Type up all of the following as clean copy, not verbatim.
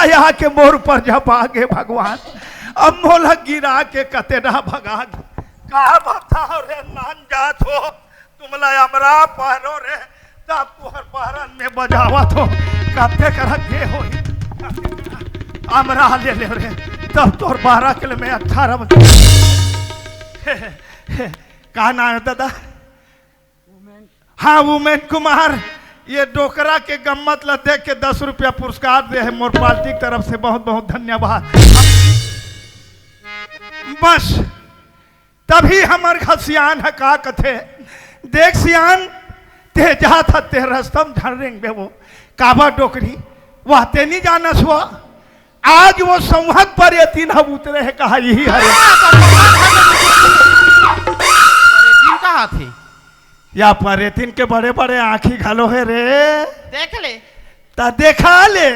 या के मोर पर झपागे भगवान अब मोला गिरा के कतेरा भगा कहा बता रे नान जात हो तुमला हमरा पहरो रे तब तुहर पहरन में बजावत हो कते करा के हो हमरा ले ले रे तब तोर 12 किलो में 18 का नाम है दादा? हाँ उमेन कुमार। ये डोकरा के गम्मत ला देख के 10 रुपया पुरस्कार दे है मोर पार्टी की तरफ से, बहुत बहुत धन्यवाद। बस तभी हमार घर सियान है का कथे देख सियान ते जा था ते रस्तम झरेंग बे वो काबा डोकरी वह ते नहीं जाना सुआ आज वो संवत पर ये 3 हम उतरे है कहा यही है कहा थे या परेतिन के बड़े बड़े आंखी घालो है रे देख ले ता देखा ले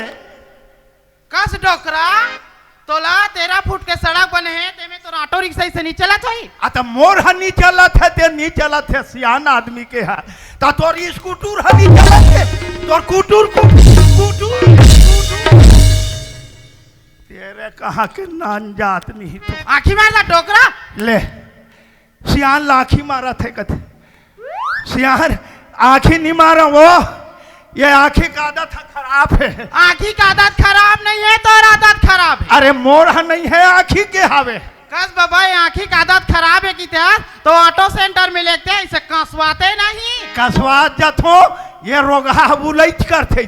कस डोकरा तोला 13 फुट के सड़क बने हैं ते में तो ऑटो रिक्शा से नहीं चला चाहिए आता मोर हनी चलत है ते नहीं चलत है सियान आदमी के है ता तोर स्कूटर हनी चलत है तोर कुटूर तेरे कहा के नान जात नहीं तो आंखी मारला डोकरा ले सियान लाखी मारा थे कथे सियान आंखी नहीं मारा वो ये आंखी का आदत खराब है। आंखी का आदत खराब नहीं है तो आदत खराब है। अरे मोर नहीं है आंखी के हावे कस बाबा आंखी का आदत खराब है की तो ऑटो सेंटर में लेते हैं इसे कसवाते नहीं कसवात जथो ये रोगा बुलैत करते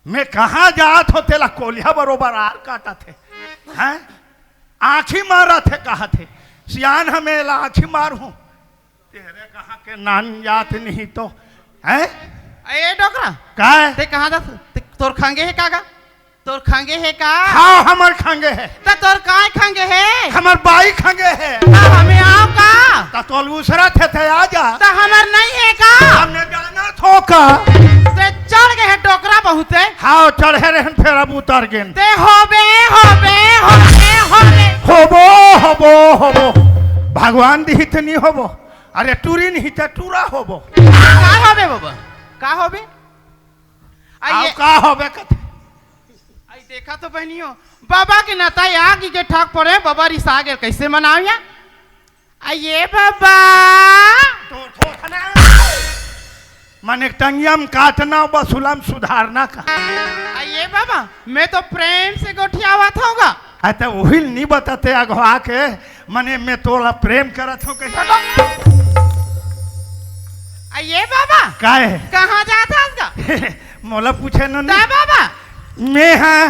मैं कहाँ जात हो तेला कोलिया बरोबर आर काटा थे हैं आंखी मारा थे कहा थे सियान हमें आंखी मार हूं तेरे कहा के नान याद नहीं तो है ए डोकरा का ते कहां जा तोर खांगे है कागा तोर खांगे है का हाँ हमर खांगे है त तोर काय खांगे है हमर बाई खांगे है हमें आओ का त तोल दूसरा थे आजा त हमर नहीं है का हमने जाना थो का ते चढ़ गए है डोकरा बहुते हाँ चढ़े रहन फिर अब उतर गए ते होबे भगवान दिहित नहीं होबो अरे टूरी नहीं था टूरा होबो का होबे बाबा का होबे आइए का होबे कथे आई देखा तो बहनियों बाबा के नाता आगे के ठाक पड़े बाबा रिसा गेल कैसे मनाविया आइए बाबा तो माने टंगियम काटना बसुलम सुधारना का आइए बाबा मैं तो प्रेम से गोठियावा था तो वही नहीं बताते अगवा के मने मैं तोला प्रेम करत हूँ कैसे आइए बाबा काहे कहाँ जाता मोला पूछे न बाबा मैं हाँ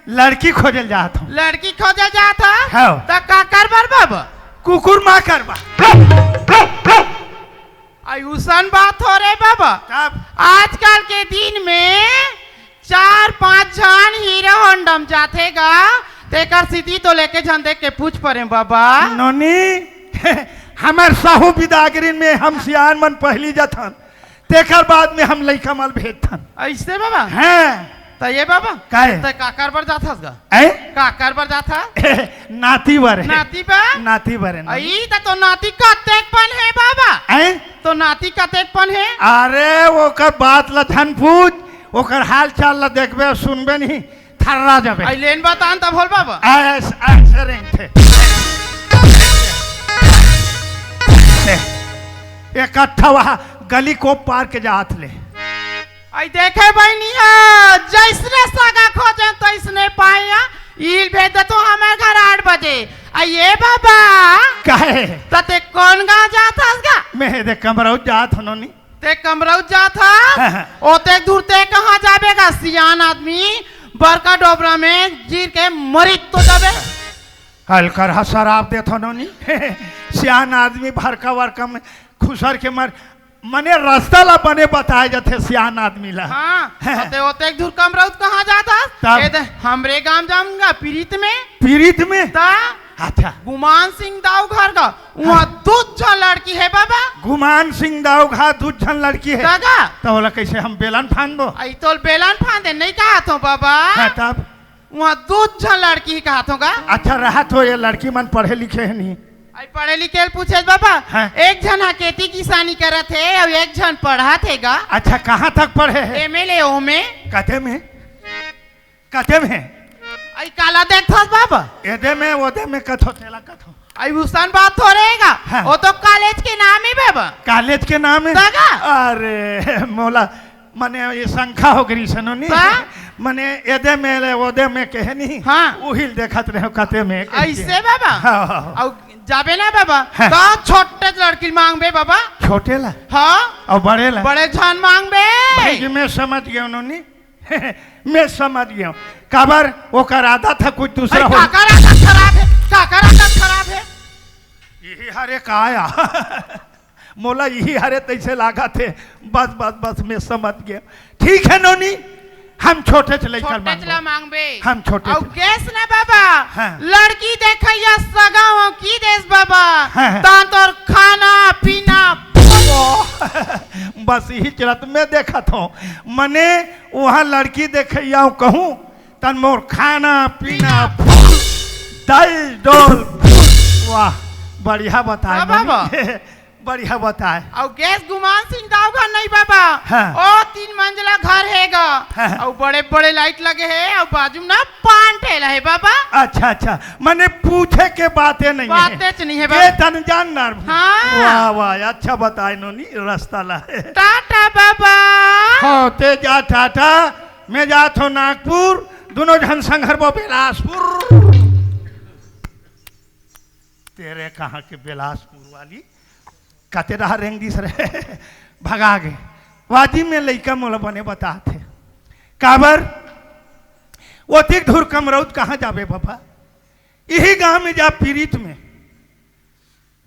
लड़की खोजल जाता हूँ लड़की खोजल जाता हाँ तो का करबर बाबा कुकुर माँ करबा आयुषन बात हो रे बाबा तब आजकल के दिन में 4-5 जन हीरो होंडम जातेगा तेकर सिटी तो लेके जन देख के पूछ पड़े बाबा नोनी हमार साहू बिदागरीन में हम सियान मन पहली जथन तेकर बाद में हम लइका मल भेजथन ऐसे बाबा हैं तो ये बाबा काहे तो काकर बर जाथस गा ए काकर बर जाथा नाती बर नाती बा नाती बर आई तो नाती कतेकपन है बाबा ए तो नाती कतेकपन है अरे ओकर बात ला धन पूछ ओकर हाल चाल ला देखबे सुनबे नहीं थर्रा जाबे आई लेन बतान तब होल बाबा ऐसे रेंग थे इकट्ठा वहाँ गली को पार के जात ले आई देखे बहनिया जैसने सगा खोजे तैसने पाया इल भेज दे तो हमारे घर 8 बजे आइए बाबा काहे तते कौन गाँव जाता गा मैं दे कमरा जात हनो नी ते कमराउ जाता ओते दूर ते कहाँ जाबेगा सियान आदमी बरका डोबरा में जीर के मरित तो जाबे हलकर शराब देत हनो नी सियान आदमी भरका वरका में खुसर के मर मने रास्ता ला बने बताए जाते सियान आदमी ला हाँ ओते ओते दूर कमराउ कहाँ जाता हमरे गांव जाऊंगा पीरित में ता अच्छा गुमान सिंह दाऊ घर का वहाँ 2 जन लड़की है बाबा गुमान सिंह दाऊ घा 2 जन लड़की है दादा तो बोला कैसे हम बेलन फान दो आई तो बेलन फान दे नहीं कहा तो बाबा तब वहाँ 2 जन लड़की कहा तो का अच्छा रहा तो ये लड़की मन पढ़े लिखे है नहीं आई पढ़े लिखे पूछे बाबा। हाँ। एक जन खेती किसानी करत है और एक जन पढ़ा थेगा। अच्छा कहाँ तक पढ़े है? एमएलए ओ में कते में कते में आई काला देखथस बाबा। एदे में ओदे में कथो तेला कथो आई उसन बात हो रहेगा। हाँ। वो तो कॉलेज के नाम ही बाबा। कॉलेज के नाम है? दागा। अरे मोला मने ये संख्या हो गई सनो नी हाँ? मने एदे में ले ओदे में कहे नहीं। हाँ। उहिल देखत रहे कते में ऐसे बाबा। हाँ, हाँ। और जाबे ना बाबा। हाँ। तो छोटे लड़की मांगबे बाबा। छोटे ला हाँ और बड़े ला बड़े जान मांगबे। भाई मैं समझ गया उन्होंने मैं समझ गया काबर वो करादा था कुछ दूसरा हो काका रात खराब है। काका रात खराब है। यही हरे काया मोला यही हरे तैसे लागा थे बस बस बस मैं समझ गया। ठीक है नोनी हम छोटे चले छोटे चला मांगबे। हम छोटे और चले। गैस ना बाबा। हाँ। लड़की देखैया सगाओ की देश बाबा। हाँ। तान तोर खाना पीना बस यही चलत में देखा था मने वहाँ लड़की देखे कहूँ तन मोर खाना पीना फूल दाल डोल फूल। वाह बढ़िया बताए हाँ, बाबा। मने। बढ़िया बताए। और गैस गुमान सिंह दाव घर नहीं बाबा। हाँ। ओ 3 मंजिला घर हैगा। हाँ। और बड़े बड़े लाइट लगे है और बाजू में ना पान ठेला है बाबा। अच्छा अच्छा मने पूछे के बातें नहीं बातें च नहीं है ये बाबा। तन जान नार हाँ। वाह वाह अच्छा बताए नोनी रास्ता ला टाटा बाबा। हाँ ते जा टाटा मैं जात हो नागपुर दोनों जन संघर वो बिलासपुर। तेरे कहाँ के बिलासपुर वाली कते रहा रेंग दिस रहे भगा गए वादी में लइका मोला बने बताते काबर वो तिक धुर कमरौत कहाँ जाबे बाबा यही गांव में जा पीड़ित में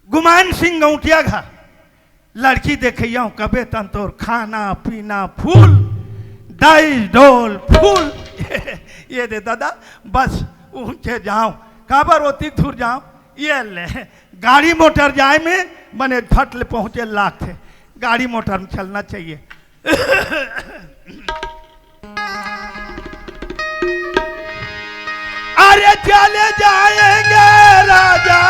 गुमान सिंह गौटिया घा लड़की देखिया कबे तन तोर खाना पीना फूल दाई डोल फूल ये दे दादा बस ऊंचे जाओ काबर वो तिक धुर जाओ ये ले गाड़ी मोटर जाए में बने फट ले पहुंचे लाख थे गाड़ी मोटर में चलना चाहिए। अरे चले जाएंगे राजा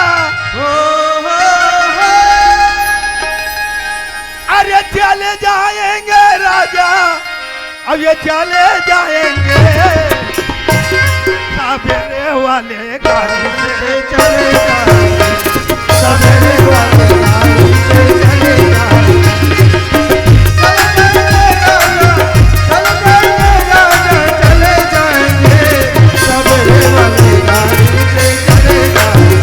अरे चले जाएंगे राजा अब ये चले जाएंगे सवेरे वाले गाड़ी से चले जाएंगे सवेरे वाले गाड़ी से चले जाएंगे चले जाएंगे सवेरे वाले गाड़ी से चले जाएंगे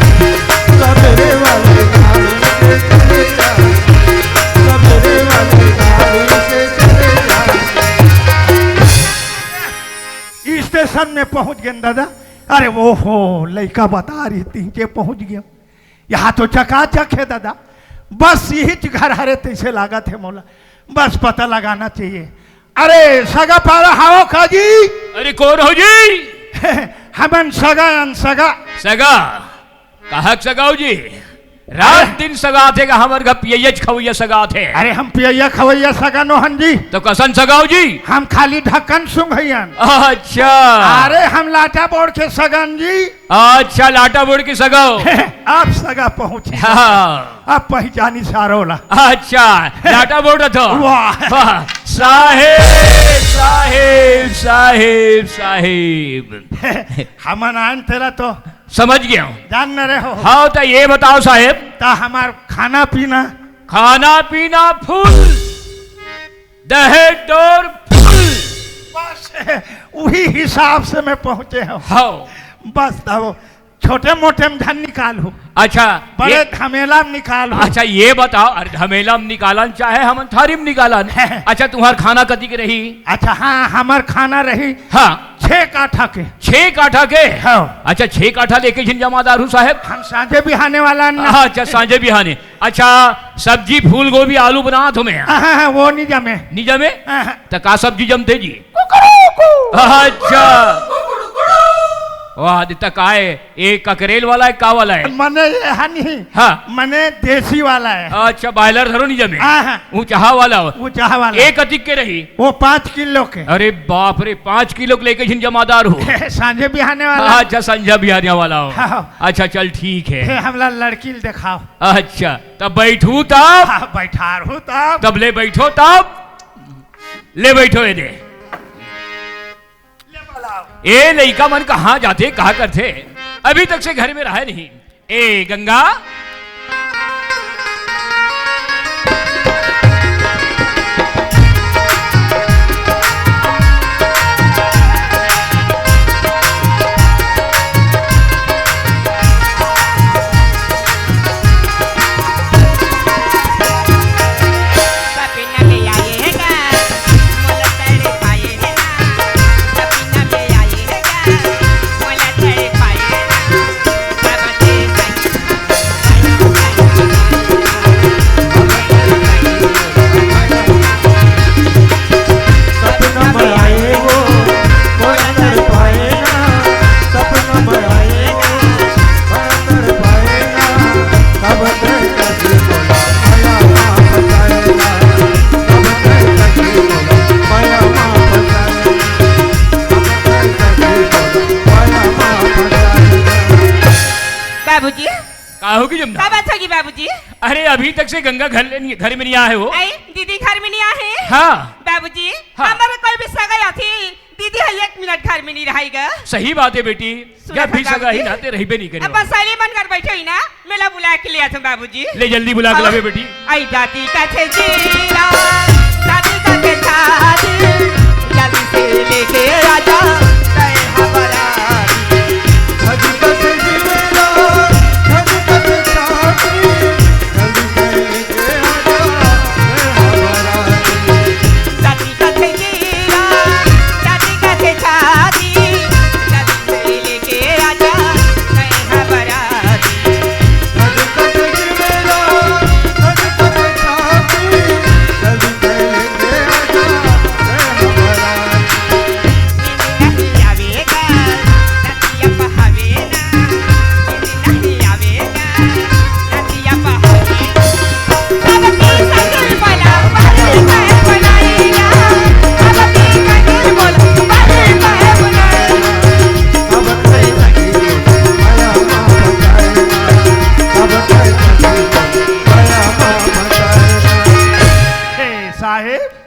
सवेरे वाले गाड़ी से चले जाएंगे सवेरे वाले गाड़ी से चले जाएंगे। स्टेशन में पहुंच गए दादा। अरे वो हो लड़का बता रही थी के पहुंच गया यहाँ तो चकाचक है दादा बस यही घर हरे तैसे लागा थे मोला बस पता लगाना चाहिए। अरे सगा पारा हाओ खाजी। अरे कौन हो जी? हमन सगा अनसगा सगा कहा सगाओ जी रात दिन सगा थे का हमारे घर पियज खवैया सगा थे। अरे हम पिया खवैया सगा नोहन जी तो कसन सगाओ जी? हम खाली ढक्कन सुंघैयन। अच्छा अरे हम लाटा बोर्ड के सगन जी। अच्छा लाटा बोर्ड की सगाओ आप सगा पहुंचे हाँ। आप पहचानी सारोला। अच्छा लाटा बोर्ड तो वाह वाह, साहेब साहेब साहेब साहेब हमन आन तेरा तो समझ गया हूँ। जान न रहे हो। हाँ तो ये बताओ साहेब ता हमार खाना पीना खाना पीना फुल दहेज डोर फुल बस वही हिसाब से मैं पहुंचे हूँ। हाँ बस तब छोटे मोटे में धन निकालू अच्छा बड़े ये, धमेला में निकालू। अच्छा ये बताओ अरे धमेला में निकालन चाहे हम थारी में निकालन अच्छा तुम्हार खाना कति के रही? अच्छा हाँ हमार खाना रही हाँ 6 काठा के 6 काठा के हाँ। अच्छा 6 काठा लेके जिन जमादार हूँ साहेब हम सांझे बिहाने वाला न। अच्छा सांझे बिहाने अच्छा सब्जी फूल गोभी आलू बना तुम्हें हाँ, वो नहीं जमे। नहीं जमे हाँ। तो का सब्जी जमते जी? अच्छा वाह दिता का है एक ककरेल वाला है का वाला है मने ये हनी हाँ मने देसी वाला है। अच्छा बायलर धरो नहीं जमे हाँ हाँ ऊंचा वाला वो चाह वाला एक अधिक के रही वो 5 किलो के अरे बाप रे 5 किलो के लेके जिन जमादार हो सांझे बिहाने वाला। अच्छा संजय बिहारिया वाला हो हाँ। अच्छा चल ठीक है हमला लड़की दिखाओ। अच्छा तब बैठू तब हाँ, बैठा रहूं तब तब ले बैठो तब ले बैठो ये दे ए लड़का मन कहाँ जाते कहा करते अभी तक से घर में रहा नहीं। ए गंगा होगी जमुना क्या बात होगी बाबूजी? अरे अभी तक से गंगा घर में नहीं आए हो। आई दीदी घर में नहीं आए। हाँ बाबूजी हाँ। हमारे कोई भी सगाई थी दीदी है 1 मिनट घर में नहीं रहेगा। सही बात है बेटी क्या भी सगा ही रहते रही नहीं करे। अब सैली बनकर बैठे हुई ना मेला बुला के लिया तुम बाबूजी। ले जल्दी बुला के लावे बेटी। आई जाती का थे जीरा जाती का थे शादी जल्दी से लेके आजा तय हमारा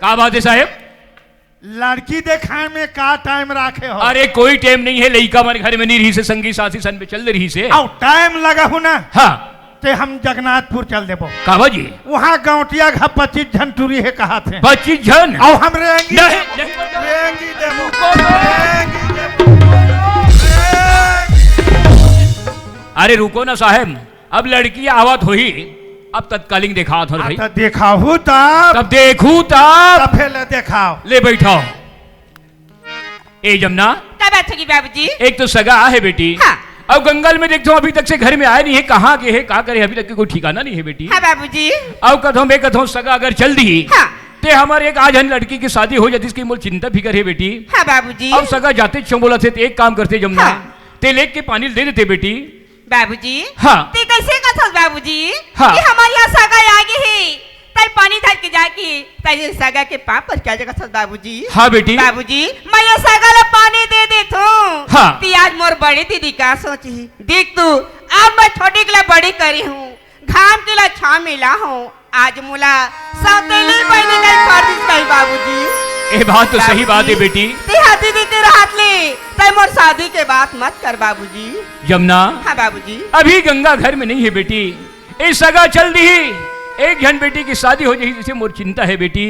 क्या बात है साहेब? लड़की देखाए में का टाइम रखे हो? अरे कोई टाइम नहीं है लड़का हमारे घर में नहीं रही से संगी साथी सन पे चल रही से और टाइम लगा हो ना। हाँ ते हम जगन्नाथपुर चल देबो। काबा जी वहाँ गाँवटिया घा 25 जन टूरी है कहा थे 25 जन और हम रहेंगे नहीं रहेंगी देबो अरे रुको ना साहब अब लड़की आवत हुई अब तत्कालीन देखा था भाई देखाऊ तब देखू तब पहले दिखाओ ले बैठाओ। ए जमुना क्या बात होगी बाबूजी? एक तो सगा है बेटी हाँ। अब गंगल में देखते हो अभी तक से घर में आए नहीं है कहाँ के है कहाँ करे अभी तक कोई ठिकाना नहीं है बेटी। हाँ बाबूजी। अब कथों में कथों सगा अगर चल दी हाँ। ते हमारे एक आज लड़की की शादी हो जाती इसकी मूल चिंता फिकर है बेटी। हाँ बाबूजी। अब सगा जाते बोला थे एक काम करते जमुना हाँ। ते लेक के पानी दे देते बेटी। बाबूजी हाँ ते कैसे कथस बाबूजी? हाँ। कि हमारे यहाँ सगा आगे है तय पानी धर के जाके तय सगा के पाप पर क्या जगह बाबूजी। हाँ बेटी बाबूजी मैं ये सगा ला पानी दे देता हूँ। हाँ। ती आज मोर बड़ी दीदी का सोची देख तू अब मैं छोटी के लिए बड़ी करी हूँ घाम के लिए छा मिला हूँ आज मुला सौतेली बहनी का फर्ज कही बाबूजी। ये बात तो सही बात है बेटी। दीदी के रात ले तय मोर शादी के बात मत कर बाबूजी। जमुना हाँ बाबूजी। अभी गंगा घर में नहीं है बेटी ये सगा चल दी एक जन बेटी की शादी हो जाए जिसे मोर चिंता है बेटी।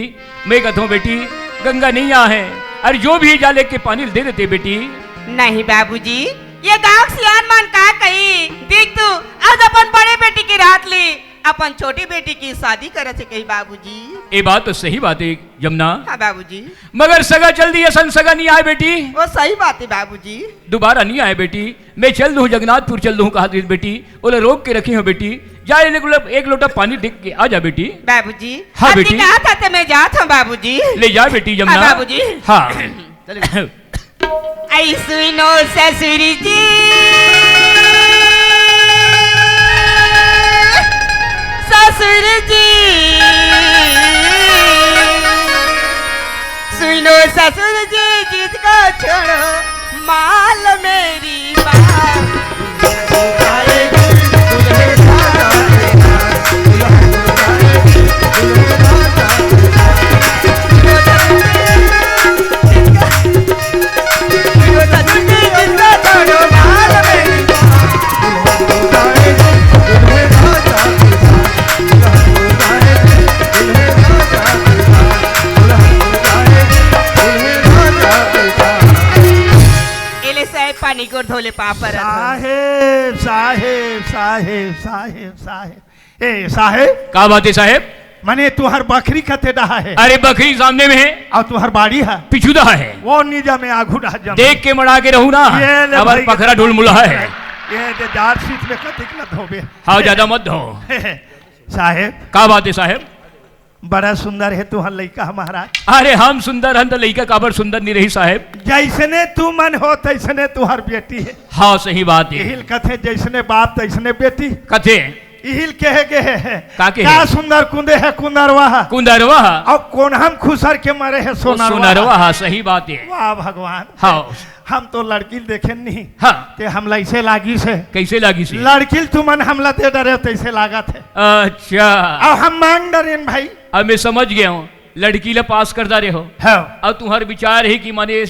मैं कहता हूँ बेटी गंगा नहीं आ है अरे जो भी जा लेके पानी दे देते बेटी। नहीं बाबूजी ये गांव सियान मान का कही देख तू आज अपन बड़े बेटी की रात ले अपन छोटी बेटी की शादी करे थे कही बाबूजी। ये बात तो सही बात है जमुना। हाँ बाबूजी। मगर सगा चल दी सन सगा नहीं आए बेटी। वो सही बात है बाबूजी। दोबारा नहीं आए बेटी मैं चल दूँ जगन्नाथपुर चल दूँ कहा बेटी बोले रोक के रखी हो बेटी जा एक लोटा पानी देख के आ जा बेटी। बाबूजी हाँ बेटी कहा था मैं जाता हूँ बाबूजी। ले जा बेटी जमुना। हाँ बाबूजी। हाँ आई सुनो ससुर जी ससुर जी सुनो ससुर जी जीत को छोड़ो माल मेरी बात पानी को धोले पापर साहेब साहेब साहेब साहेब साहेब ए साहेब का बात है साहेब? मने तुहर बकरी कते डहा है अरे बकरी सामने में है और तुहर बाड़ी है पिछुदा है, वो नीजा में आगू डहा जम देख के मड़ा के रहू ना। ये ले अब भाई पखरा ढूल मुला है। ये जे जार सीट में कतिक न धोबे हाँ ज्यादा मत धो। साहेब का बात है साहेब? बड़ा सुंदर है तुहर लड़का महाराज। अरे हम सुंदर हन तो लड़का काबर सुंदर नहीं रही साहेब। जैसने तू मन हो तैसने तुहर बेटी है। हाँ सही बात है। इहिल कथे जैसने बाप तैसने बेटी कथे इहिल कहे के है का के क्या है? सुंदर कुंदे है कुंदरवा कुंदरवा और कौन हम खुसर के मरे है सोनारवा। सोनारवा हाँ सही बात है। वाह भगवान हाँ हम तो लड़की देखे नहीं हाँ ते हम ऐसे लागी से कैसे लागी सी? लड़की तू मन हमला दे डरे तैसे लागत है अच्छा और हम मांग डरेन भाई। अब मैं समझ गया हूँ लड़की ला पास कर रहे हो हाँ और तुम्हारे विचार है कि माने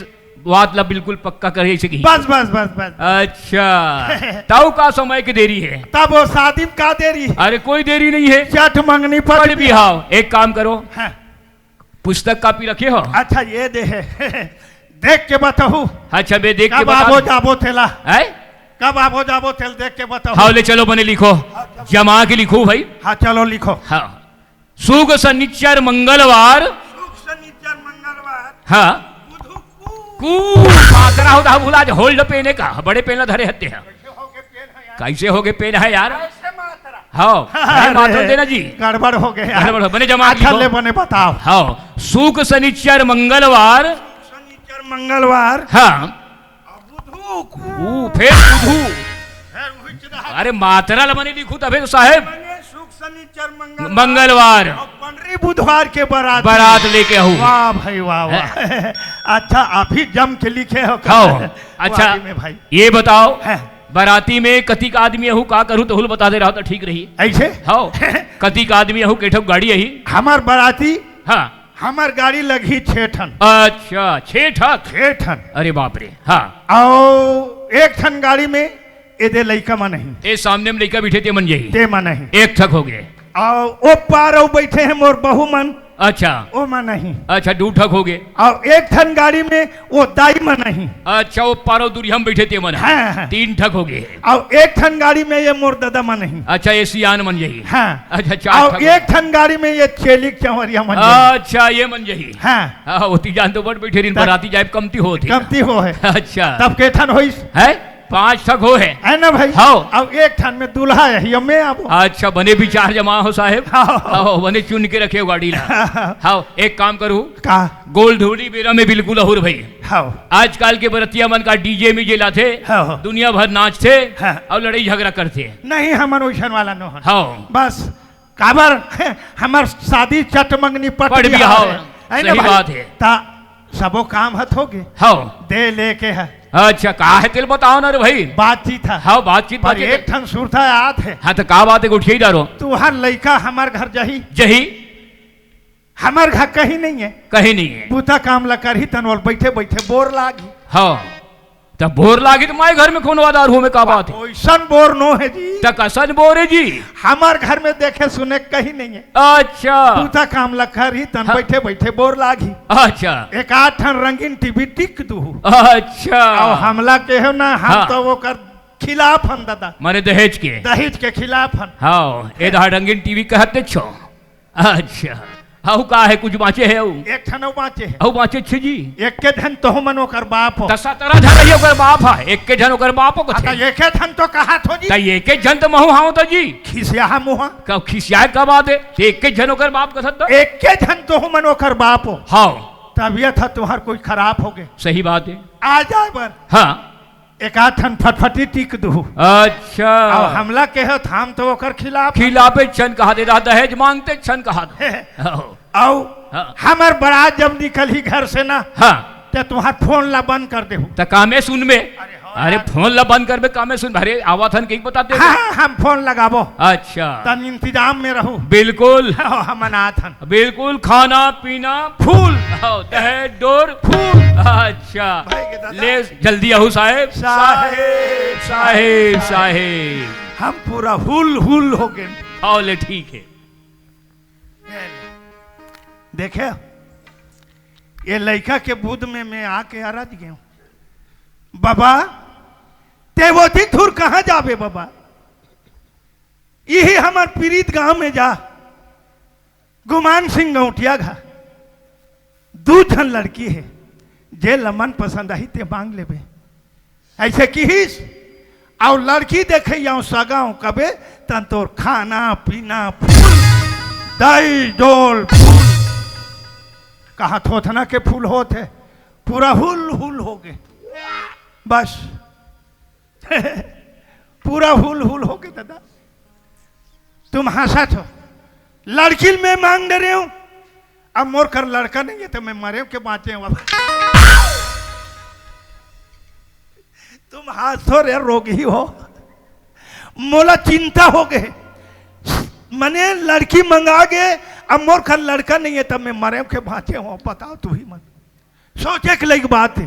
बात ला बिल्कुल पक्का करे सकी। बस बस बस बस अच्छा ताऊ का समय की देरी है? तब वो शादी का देरी है अरे कोई देरी नहीं है। चट मंगनी पढ़ पड़ भी आओ। एक काम करो हाँ। पुस्तक कापी रखे हो? अच्छा ये दे है देख के बताऊ अच्छा मैं देख के कब आबो बता। जाबो तेला है? कब आबो जाबो तेल देख के बताऊ। हाँ ले चलो बने लिखो जमा के लिखो भाई। हाँ चलो लिखो। हाँ सुख शनिचर मंगलवार शनिचर मंगलवार हाँ मात्रा होता भूला होल्ड पेने का बड़े पेन धरे हत्ते हैं कैसे हो गए पेन है यार? हाँ मात्र देना जी गड़बड़ हो गया गड़बड़ हो बने जमा अच्छा ले बने बताओ। हाँ सुख शनिचर मंगलवार शनिचर मंगलवार हाँ बुधू फिर बुधू अरे मात्रा ला बने लिखू तबे तो साहेब सुख शनिचर मंगलवार और पंद्रह बुधवार के बारात लेके आहू। वाह भाई वाह वाह अच्छा अभी जम के लिखे हो हाँ अच्छा में भाई ये बताओ है। बाराती में कतिक आदमी आहू का करूँ तो हुल बता दे रहा तो ठीक रही। ऐसे हाँ कतिक आदमी आहू केठक गाड़ी यही हमार बाराती हाँ हमार गाड़ी लगी 6 ठन। अच्छा 6 ठक 6 ठन अरे बाप रे। हाँ और एक ठन गाड़ी में एदे लइका में नहीं ये सामने में लड़का बैठे थे मन यही ते में नहीं एक ठक हो गए। और ओ पार ओ बैठे हैं मोर बहू मन अच्छा ओ में नहीं अच्छा 2 ठक हो गए। और एक ठन गाड़ी में वो दाई में नहीं अच्छा वो पारो दूरी हम बैठे थे मन हाँ, हाँ। 3 ठक हो गए। और एक ठन गाड़ी में ये मोर दादा में नहीं अच्छा ये सियान मन यही हाँ अच्छा 4 और ठक एक ठन गाड़ी में ये चेलिक चवरिया मन नहीं। अच्छा ये मन यही हाँ हाँ होती जान तो बड़ बैठे रिन बराती जाए कमती होती कमती हो है अच्छा तब के ठन होइस है 5 ठक हो है ना भाई। हाँ। अब एक ठन में दूल्हा है ये मैं अब अच्छा बने विचार जमा हो साहेब। हाँ। हाँ बने चुन के रखे हो गाड़ी ला। हाँ एक काम करू का गोल धोली बेरा में बिल्कुल अहुर भाई हाँ आजकल के बरतिया मन का डीजे में जेला थे हाँ। दुनिया भर नाचते हाँ। और लड़ाई झगड़ा करते। नहीं हमार ओइसन वाला न हो हाँ बस काबर हमार शादी चट मंगनी पट पट बिहार बिहाव, है ना सही भाई? बात है। ता सबो काम हथ हो गए हाँ दे लेके है अच्छा का है तेल बताओ ना रे भाई। बातचीत है हाँ बातचीत पर बातचीत एक ठन सुरता याद है हाँ तो का बात है उठिए डारो तुहार लड़का हमार घर जही जही हमार घर कहीं नहीं है कहीं नहीं है। बूता काम ला कर ही तनवल बैठे बैठे बोर लागी हाँ तब बोर लागी तो माए घर में कौन वादार हो में का बात है? ओइसन बोर नो है जी तक असन बोर है जी। हमार घर में देखे सुने कहीं नहीं है अच्छा बूता काम ला कर ही तन हाँ। बैठे बैठे बोर लागी अच्छा एक 8 ठन रंगीन टीवी टिक दू अच्छा और हमला के हो ना हम हाँ। तो वो कर खिलाफ हन दादा माने दहेज के दहेज के खिलाफ हन हाँ ए दा रंगीन टीवी कहते छो। अच्छा हाउ का है कुछ बाँचे है एक ठन बाँचे है हाउ बाँचे छे जी एक के धन तो मन ओकर बाप हो 17 जन रही ओकर बाप है एक के जन ओकर बाप को आता एक धन तो कहा थो जी त एक के जन तो महू हाउ तो जी खिसिया मुहा का खिसियाए का बात है ते एक के जन ओकर बाप कथत तो एक के धन तो मन ओकर बाप हो हाउ तबीयत है तुम्हार कोई खराब हो गए सही बात है। आ जाए बर हाँ एक आध ठन फटफटी टिक दू अच्छा और हमला के हो थाम तो ओकर खिलाफ खिलाफे छन कहा दे रहा, दहेज मांगते छन कहा दे। आओ हाँ। हमार बारात जब निकली घर से ना हाँ ते तुम्हार फोन ला बंद कर दे। तो कामे सुन में, हाँ अरे फोन ला बंद कर बे, कामे सुन भरे आवा थन कहीं बताते। हाँ हम फोन लगाबो अच्छा तन इंतजाम में रहू। बिल्कुल हम अनाथन बिल्कुल, खाना पीना फूल दहेज डोर फूल। अच्छा भाई के दादा। ले जल्दी आहू साहेब साहेब साहेब साहेब हम पूरा हुल हुल हो गए। आओ ले ठीक है। देखे ये लड़का के बुद्ध में मैं आके अरज गया बाबा ते वो धुर कहाँ जाबे बाबा, यही हमार पीड़ित गांव में जा गुमान सिंह गौटिया घा 2 जन लड़की है जे लमन पसंद आई ते मांग लेबे ऐसे किहिस और लड़की देखे जाऊं सगाऊं कबे तन तोर खाना पीना फूल दही डोल फूल कहा थोथना के फूल होते पूरा हुल हुल हो गए बस पूरा हुल हुल हो गए दादा। तुम हंसा हो लड़की में मांग दे रहे हो, अब मोर कर लड़का नहीं है तो मैं मरे के बाँचे तुम हाथों रे रोगी हो मोला चिंता हो गए मने लड़की मंगा गए अब मोर कर लड़का नहीं है तब मैं मरे के बाँचे हो। बताओ तू ही मन सोचे के लायक बात है।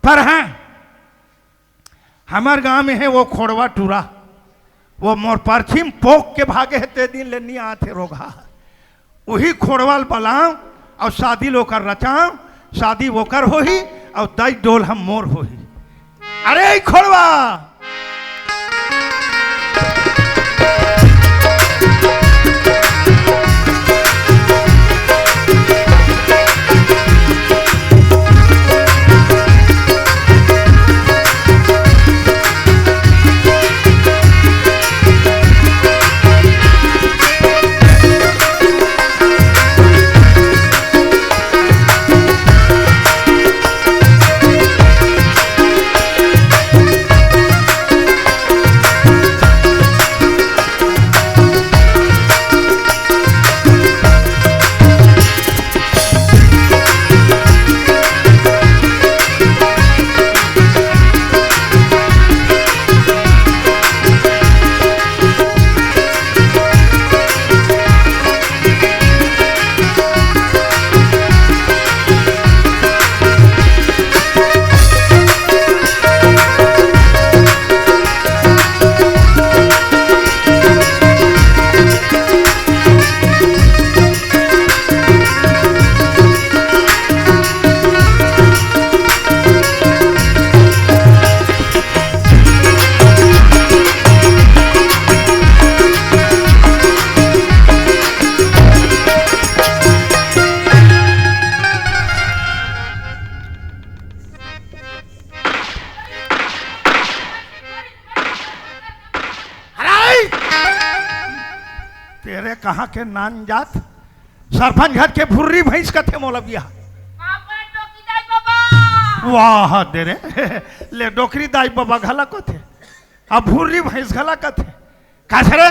पर हाँ हमार गांव में है वो खोड़वा टूरा वो मोर परछिम पोक के भागे है ते दिन ले नहीं आते रोगा वही खोड़वाल बलाओ और शादी लोकर रचाओ शादी वो कर हो ही और दई डोल हम मोर हो ही। अरे खोड़वा तेरे कहाँ के नान जात सरपंच घर के भुर्री भैंस कथे मौलविया वाह दे रे ले डोकरी दाई बाबा घला कथे अब भुर्री भैंस घला कथे कासरे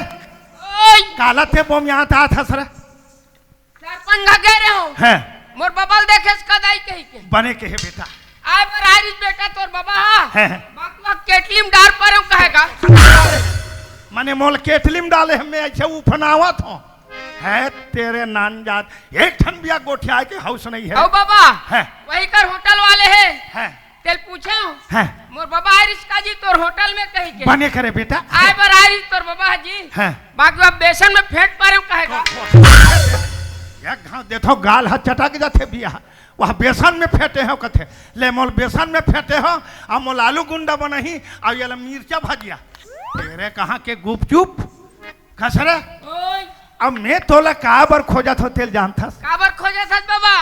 काला थे बोम यहाँ ता था सरे सरपंच घगे रे हो है मोर बबल देखे इसका दाई कही के बने के है बेटा आय बरारी बेटा तोर बाबा हा है बाकवा केटलीम डार पर कहेगा मने मोल केटलीम डाले हमें ऐसे उफनावत हो है तेरे नान जात एक ठन बिया गोठिया के हाउस नहीं है ओ बाबा है वही कर होटल वाले है तेल पूछे है मोर बाबा आरिस का जी तोर होटल में कही के बने करे बेटा आय बरारी तोर बाबा जी है बाकवा बेसन में फेंट पर कहेगा एक घाव देखो गाल हाथ चटक जाते बिया वह बेसन में फेंटे हो कथे ले मोल बेसन में फेंटे हो और मोल आलू गुंडा बनही और ये मिर्चा भाजिया तेरे कहाँ के गुपचुप खसरे अब मैं तोला काबर खोजत हो तेल जानता काबर खोजत हस बाबा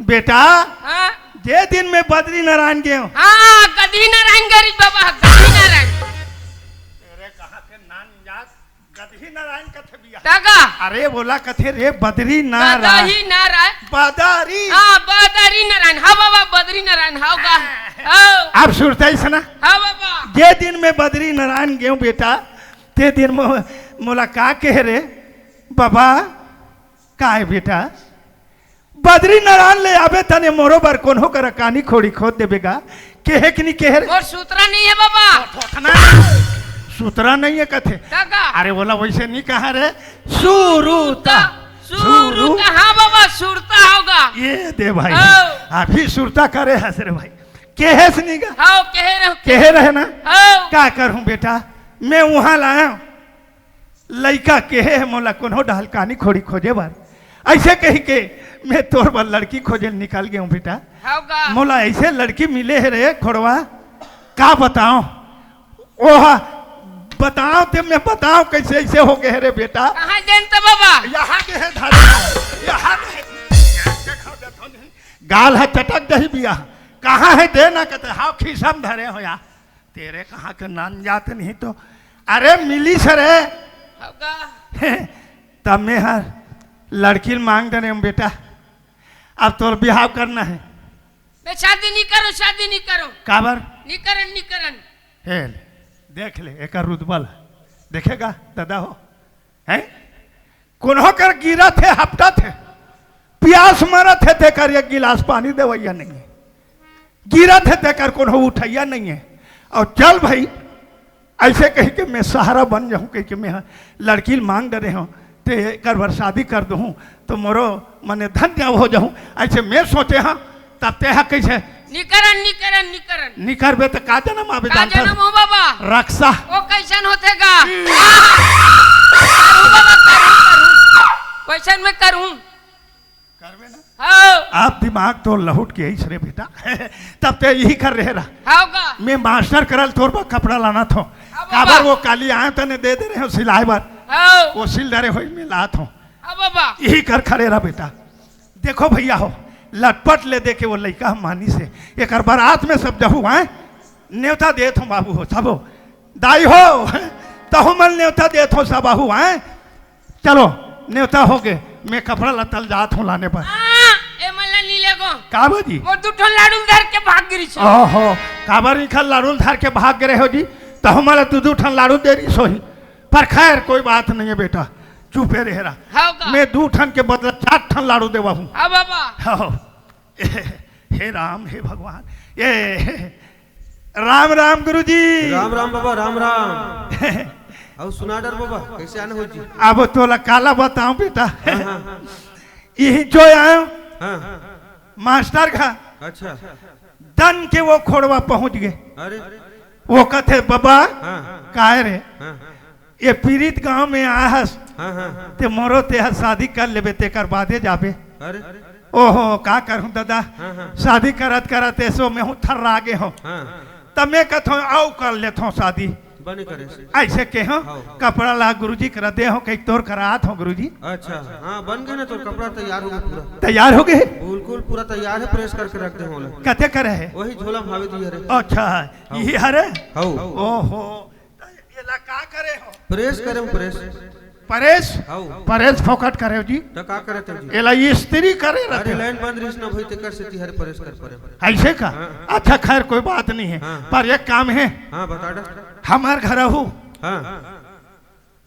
बेटा हां जे दिन में बद्री नारायण गए हां गदी नारायण गरी बाबा गदी नारायण तेरे कहाँ के नान जात गदही नारायण कथे बिया तगा अरे बोला कथे रे बद्री बदही नारायण नारायण बदारी हाँ बदरी नारायण हाँ बाबा बद्री नारायण हाँ गा हाँ आप सुनते ही ना हाँ बाबा जे दिन में बद्री नारायण गयो बेटा ते दिन मोला का कह रे बाबा का है बेटा बद्री नारायण ले आवे तने मोरो बर कोनो कर कानी खोड़ी खोद देबेगा केहे कि नहीं कह रे और सूत्रा नहीं है बाबा ठोकना सूत्रा नहीं है कथे तगा अरे बोला वैसे नहीं कहा रे सुरुता सुरुता हाँ बाबा सुरता होगा ये दे भाई हाँ। अभी सुरता करे हंस रे भाई केहे से नहीं गा हाँ कह रहे कहे रहे ना हाँ क्या करूं बेटा मैं वहां लाया लड़का कहे है मोला कोनो डाल कहानी खोड़ी खोजे बार ऐसे कही के मैं तोर बार लड़की खोजे निकल गया हूँ बेटा होगा मोला ऐसे लड़की मिले है रे खोड़वा का बताओ ओह बताओ ते मैं बताओ कैसे ऐसे हो गए रे बेटा कहाँ जानता बाबा यहाँ के है धारे यहाँ गाल है चटक दही बिया कहाँ है दे ना कहते हाँ खीसम धरे हो या तेरे कहाँ के नान जात नहीं तो अरे मिली सरे होगा तब मैं हर लड़की मांग दे रहे बेटा अब तो बिहाव करना है मैं शादी नहीं करो काबर निकरन हे देख ले एक रुतबल देखेगा दादा हो हैं कोनो कर गिरा थे हफ्ता थे प्यास मरा थे तेकर एक गिलास पानी देवैया नहीं है गिरा थे तेकर कोनो उठैया नहीं है और चल भाई ऐसे कही कि मैं सहारा बन जाऊं कही कि मैं लड़की मांग दे रहे हूँ ते कर बार शादी कर दूँ तो मोरो मने धन्य हो जाऊं ऐसे मैं सोचे हाँ तब ते हा कैसे निकरन निकर बे तो का जन्म आवे का जन्म हो बाबा रक्षा वो कैसन होतेगा कैसन में करूं करवे ना हाँ आप दिमाग तो लहुट के ही रे बेटा तब ते यही कर रहे रहा होगा मैं मास्टर करल तोर पर कपड़ा लाना था काबर वो काली आए तने दे रहे हो सिलाई बार हाँ वो सिल दरे हो मैं लात हूँ हाँ बाबा यही कर खड़े रहा बेटा देखो भैया हो लटपट ले दे के वो लड़का हम मानी से एक बारात में सब जहू आए न्योता देत हूँ बाबू हो सब दाई हो तहु मन न्योता देत हो सब आहू आए चलो न्योता हो गए मैं कपड़ा लतल जात हूँ लाने पर ए मल्ला नीले को का बाजी वो दूठो लाडू धर के भाग गिरी छो ओहो काबर निकल लाडू धर के भाग गए हो जी तो हमारा दू ठन लाडू दे रही सोही पर खैर कोई बात नहीं है बेटा चुपे रह रहा होगा मैं 2 ठन के बदला 4 ठन लाडू देवा हूँ हाँ बाबा हे राम हे भगवान ये राम राम गुरुजी राम राम बाबा राम राम और सुना डर बाबा कैसे आने हो जी अब तोला काला बताऊं बेटा यही जो आयो हाँ मास्टर का अच्छा दन के वो खोड़वा पहुंच गए अरे वो कहते बाबा हाँ काहे रे हाँ ये पीड़ित गांव में आहस हाँ हाँ ते मोरो ते शादी कर लेबे ते कर बादे जाबे अरे ओहो का करूं दादा हाँ हाँ शादी करत करत ऐसो में हूँ थर आगे हो हाँ तब मैं कहता हूँ आओ कर लेता हूँ शादी बने करे से ऐसे के हो हाँ। कपड़ा ला गुरुजी कर दे हो कहीं तोर करात हो गुरुजी अच्छा हाँ बन गए ना तो कपड़ा तैयार हो गया पूरा तैयार हो गए बिल्कुल पूरा तैयार है प्रेस करके रख दे होला कते करे है वही झोला भावे दिए रे अच्छा यही हरे हाउ ओहो ये ला का करे हो प्रेस करे प्रेस परेश हाउ परेश फोकट करे हो जी तो का करे तब जी ये ला स्त्री करे अरे रहते लाइन बंद रिस ना भई ते कर से हर प्रेस कर परे ऐसे का हाँ। अच्छा खैर कोई बात नहीं है हाँ। पर एक काम है हाँ बता डा हमार घर हूँ हाँ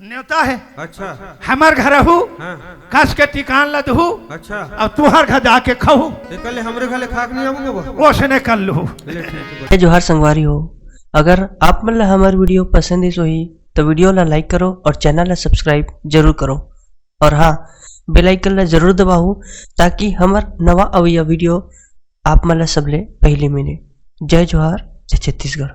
न्योता है अच्छा हमार घर हूँ हाँ कस के टिकान लद हूँ अच्छा अब तुहर घर जाके खाऊ कल हमरे घरे खाक नहीं आऊंगा बा वो से ने कर लू ले ठीक है जय जोहार संगवारी हो अगर आप मन ला हमार वीडियो पसंद है ही तो वीडियो ला लाइक करो और चैनल ला सब्सक्राइब जरूर करो और हाँ बेल आइकन ला जरूर दबाओ ताकि हमार नवा अवैया वीडियो आप मन ला सबले पहले मिले। जय जोहार जय छत्तीसगढ़।